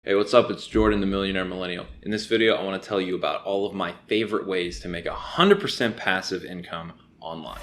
Hey, what's up? It's Jordan, the Millionaire Millennial. In this video, I want to tell you about all of my favorite ways to make 100% passive income online.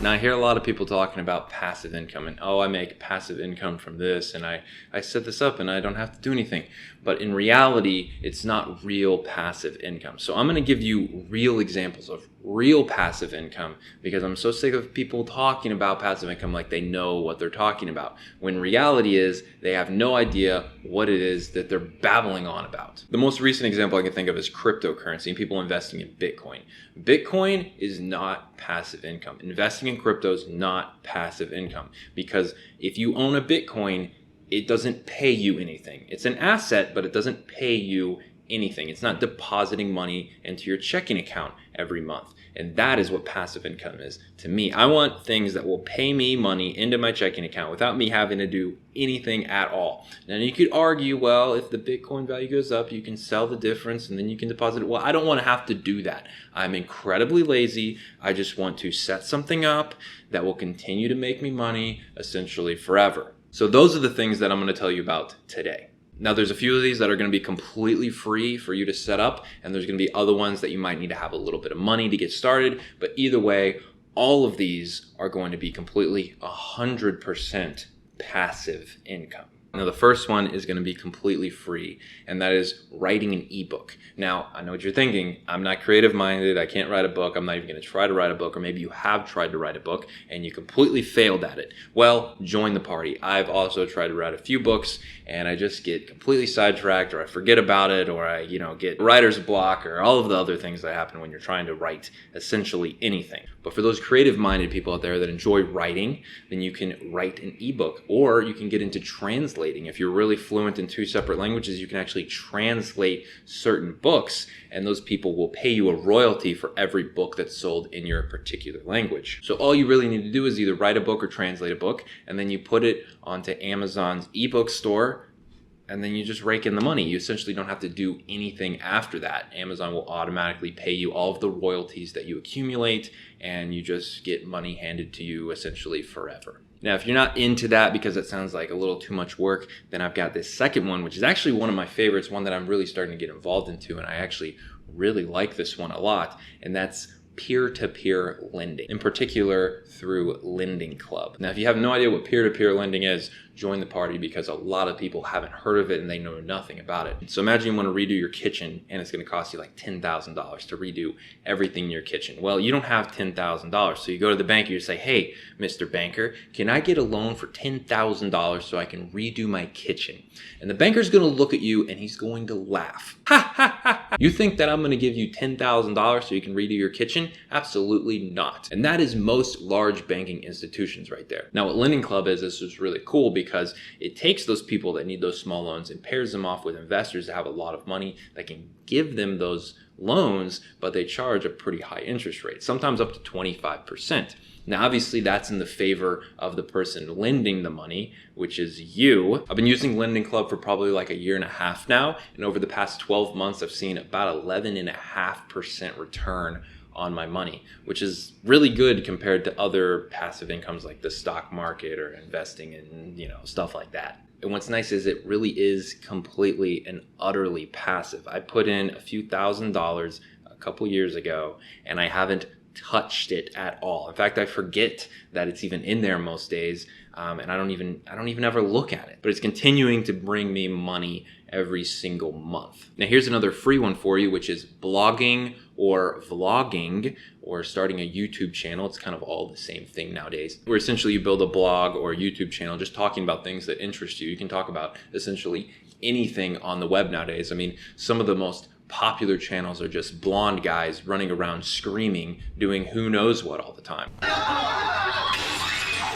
Now, I hear a lot of people talking about passive income and, oh, I make passive income from this and I set this up and I don't have to do anything. But in reality, it's not real passive income. So I'm going to give you real examples of real passive income because I'm so sick of people talking about passive income like they know what they're talking about. When reality is they have no idea what it is that they're babbling on about. The most recent example I can think of is cryptocurrency and people investing in Bitcoin. Bitcoin is not passive income. Investing in crypto is not passive income because if you own a Bitcoin, it doesn't pay you anything. It's an asset, but it doesn't pay you anything. It's not depositing money into your checking account every month. And that is what passive income is to me. I want things that will pay me money into my checking account without me having to do anything at all. Now you could argue, well, if the Bitcoin value goes up, you can sell the difference and then you can deposit it. Well, I don't want to have to do that. I'm incredibly lazy. I just want to set something up that will continue to make me money essentially forever. So those are the things that I'm going to tell you about today. Now there's a few of these that are going to be completely free for you to set up, and there's going to be other ones that you might need to have a little bit of money to get started. But either way, all of these are going to be completely 100% passive income. Now the first one is going to be completely free, and that is writing an ebook. Now I know what you're thinking. I'm not creative minded. I can't write a book. I'm not even going to try to write a book. Or maybe you have tried to write a book and you completely failed at it. Well, join the party. I've also tried to write a few books and I just get completely sidetracked, or I forget about it, or I get writer's block, or all of the other things that happen when you're trying to write essentially anything. But for those creative minded people out there that enjoy writing, then you can write an ebook, or you can get into translating. If you're really fluent in 2 separate languages, you can actually translate certain books, and those people will pay you a royalty for every book that's sold in your particular language. So all you really need to do is either write a book or translate a book, and then you put it onto Amazon's ebook store, and then you just rake in the money. You essentially don't have to do anything after that. Amazon will automatically pay you all of the royalties that you accumulate, and you just get money handed to you essentially forever. Now, if you're not into that because it sounds like a little too much work, then I've got this second one, which is actually one of my favorites, one that I'm really starting to get involved into, and I actually really like this one a lot, and that's peer-to-peer lending, in particular through Lending Club. Now, if you have no idea what peer-to-peer lending is, join the party because a lot of people haven't heard of it and they know nothing about it. So imagine you want to redo your kitchen and it's going to cost you like $10,000 to redo everything in your kitchen. Well, you don't have $10,000, so you go to the bank and you say, hey, Mr. Banker, can I get a loan for $10,000 so I can redo my kitchen? And the banker's going to look at you and he's going to laugh. Ha ha ha! You think that I'm going to give you $10,000 so you can redo your kitchen? Absolutely not. And that is most large banking institutions right there. Now what Lending Club is, this is really cool because it takes those people that need those small loans and pairs them off with investors that have a lot of money that can give them those loans, but they charge a pretty high interest rate, sometimes up to 25%. Now, obviously, that's in the favor of the person lending the money, which is you. I've been using Lending Club for probably like a year and a half now, and over the past 12 months, I've seen about 11.5% return on my money, which is really good compared to other passive incomes like the stock market or investing in, stuff like that. And what's nice is it really is completely and utterly passive. I put in a few $1,000s a couple years ago and I haven't touched it at all. In fact, I forget that it's even in there most days, and I don't even ever look at it. But it's continuing to bring me money every single month. Now here's another free one for you, which is blogging or vlogging or starting a YouTube channel. It's kind of all the same thing nowadays, where essentially you build a blog or a YouTube channel just talking about things that interest you. You can talk about essentially anything on the web nowadays. I mean, some of the most popular channels are just blonde guys running around screaming, doing who knows what all the time.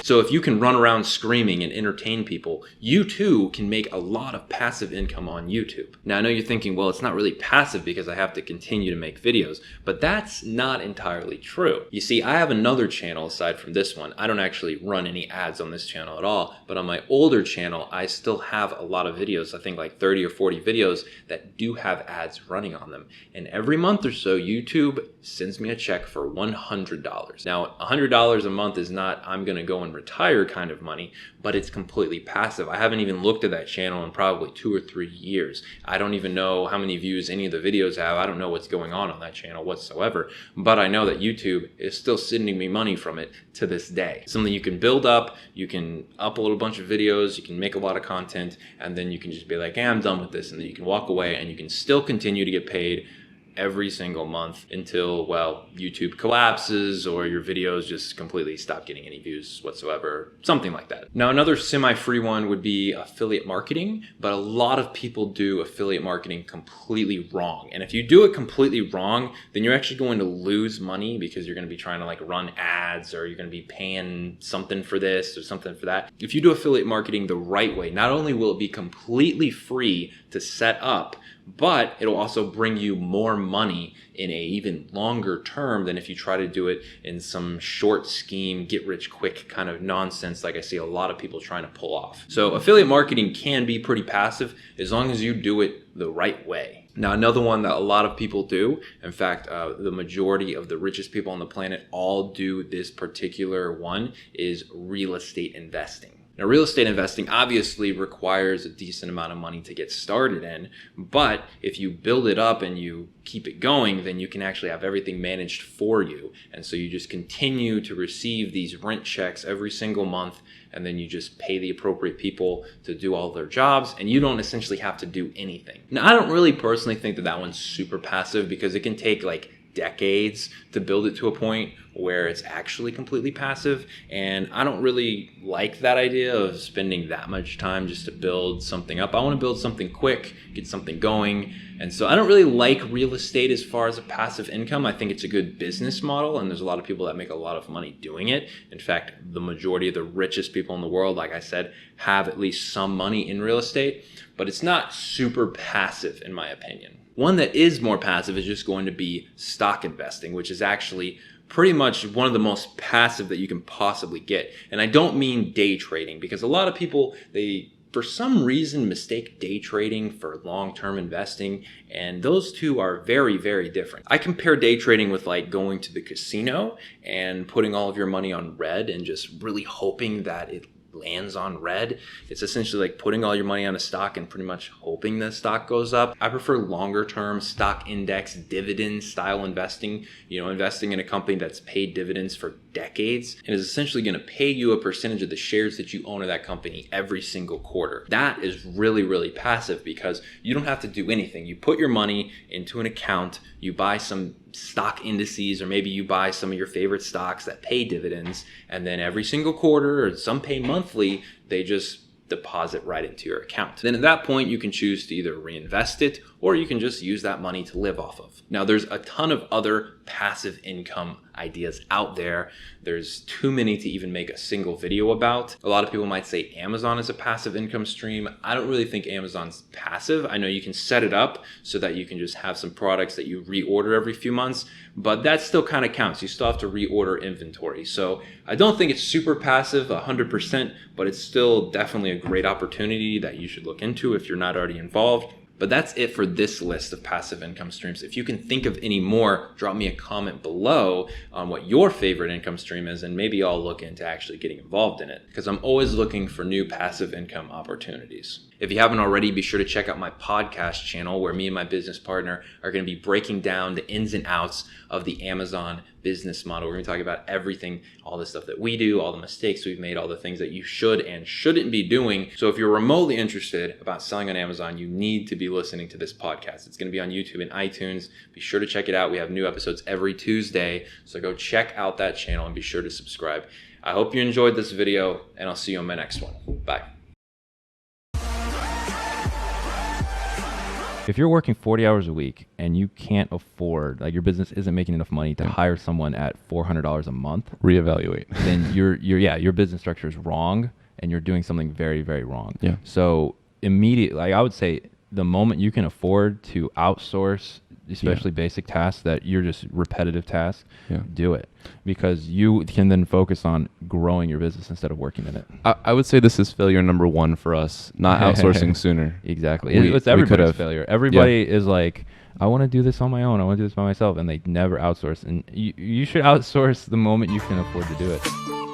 So if you can run around screaming and entertain people, you too can make a lot of passive income on YouTube. Now I know you're thinking, well, it's not really passive because I have to continue to make videos, but that's not entirely true. You see, I have another channel aside from this one. I don't actually run any ads on this channel at all, but on my older channel, I still have a lot of videos, I think like 30 or 40 videos that do have ads running on them. And every month or so, YouTube sends me a check for $100. Now, $100 a month is not, I'm gonna go and retire kind of money, but it's completely passive. I haven't even looked at that channel in probably 2 or 3 years. I don't even know how many views any of the videos have. I don't know what's going on that channel whatsoever, but I know that YouTube is still sending me money from it to this day. Something you can build up, you can upload a bunch of videos, you can make a lot of content, and then you can just be like, hey, I'm done with this, and then you can walk away and you can still continue to get paid every single month until, well, YouTube collapses or your videos just completely stop getting any views whatsoever, something like that. Now, another semi-free one would be affiliate marketing, but a lot of people do affiliate marketing completely wrong. And if you do it completely wrong, then you're actually going to lose money because you're going to be trying to like run ads, or you're going to be paying something for this or something for that. If you do affiliate marketing the right way, not only will it be completely free to set up, but it'll also bring you more money in a even longer term than if you try to do it in some short scheme, get rich quick kind of nonsense like I see a lot of people trying to pull off. So affiliate marketing can be pretty passive as long as you do it the right way. Now, another one that a lot of people do, in fact, the majority of the richest people on the planet all do this particular one, is real estate investing. Now, real estate investing obviously requires a decent amount of money to get started in, but if you build it up and you keep it going, then you can actually have everything managed for you. And so you just continue to receive these rent checks every single month, and then you just pay the appropriate people to do all their jobs, and you don't essentially have to do anything. Now, I don't really personally think that that one's super passive because it can take like decades to build it to a point where it's actually completely passive, and I don't really like that idea of spending that much time just to build something up. I want to build something quick, get something going, and so I don't really like real estate as far as a passive income. I think it's a good business model, and there's a lot of people that make a lot of money doing it. In fact, the majority of the richest people in the world, like I said, have at least some money in real estate, but it's not super passive in my opinion. One that is more passive is just going to be stock investing, which is actually pretty much one of the most passive that you can possibly get. And I don't mean day trading, because a lot of people, they for some reason mistake day trading for long-term investing, and those two are very, very different. I compare day trading with like going to the casino and putting all of your money on red and just really hoping that it lands on red. It's essentially like putting all your money on a stock and pretty much hoping the stock goes up. I prefer longer term stock index dividend style investing, investing in a company that's paid dividends for decades and is essentially going to pay you a percentage of the shares that you own of that company every single quarter. That is really, really passive because you don't have to do anything. You put your money into an account, you buy some stock indices, or maybe you buy some of your favorite stocks that pay dividends, and then every single quarter, or some pay monthly, they just deposit right into your account. Then at that point, you can choose to either reinvest it or you can just use that money to live off of. Now, there's a ton of other passive income ideas out there. There's too many to even make a single video about. A lot of people might say Amazon is a passive income stream. I don't really think Amazon's passive. I know you can set it up so that you can just have some products that you reorder every few months, but that still kind of counts. You still have to reorder inventory. So I don't think it's super passive 100%, but it's still definitely a great opportunity that you should look into if you're not already involved. But that's it for this list of passive income streams. If you can think of any more, drop me a comment below on what your favorite income stream is, and maybe I'll look into actually getting involved in it, because I'm always looking for new passive income opportunities. If you haven't already, be sure to check out my podcast channel where me and my business partner are going to be breaking down the ins and outs of the Amazon business model. We're going to talk about everything, all the stuff that we do, all the mistakes we've made, all the things that you should and shouldn't be doing. So if you're remotely interested about selling on Amazon, you need to be listening to this podcast. It's going to be on YouTube and iTunes. Be sure to check it out. We have new episodes every Tuesday. So go check out that channel and be sure to subscribe. I hope you enjoyed this video, and I'll see you on my next one. Bye. If you're working 40 hours a week and you can't afford, like your business isn't making enough money to hire someone at $400 a month, reevaluate. Then your business structure is wrong and you're doing something very, very wrong. Yeah. So immediately, like I would say, the moment you can afford to outsource, especially basic tasks that you're just repetitive tasks, do it, because you can then focus on growing your business instead of working in it. I would say this is failure number one for us, not outsourcing sooner. Exactly. It's everybody's failure. Everybody is like, I want to do this on my own. I want to do this by myself. And they never outsource. And you should outsource the moment you can afford to do it.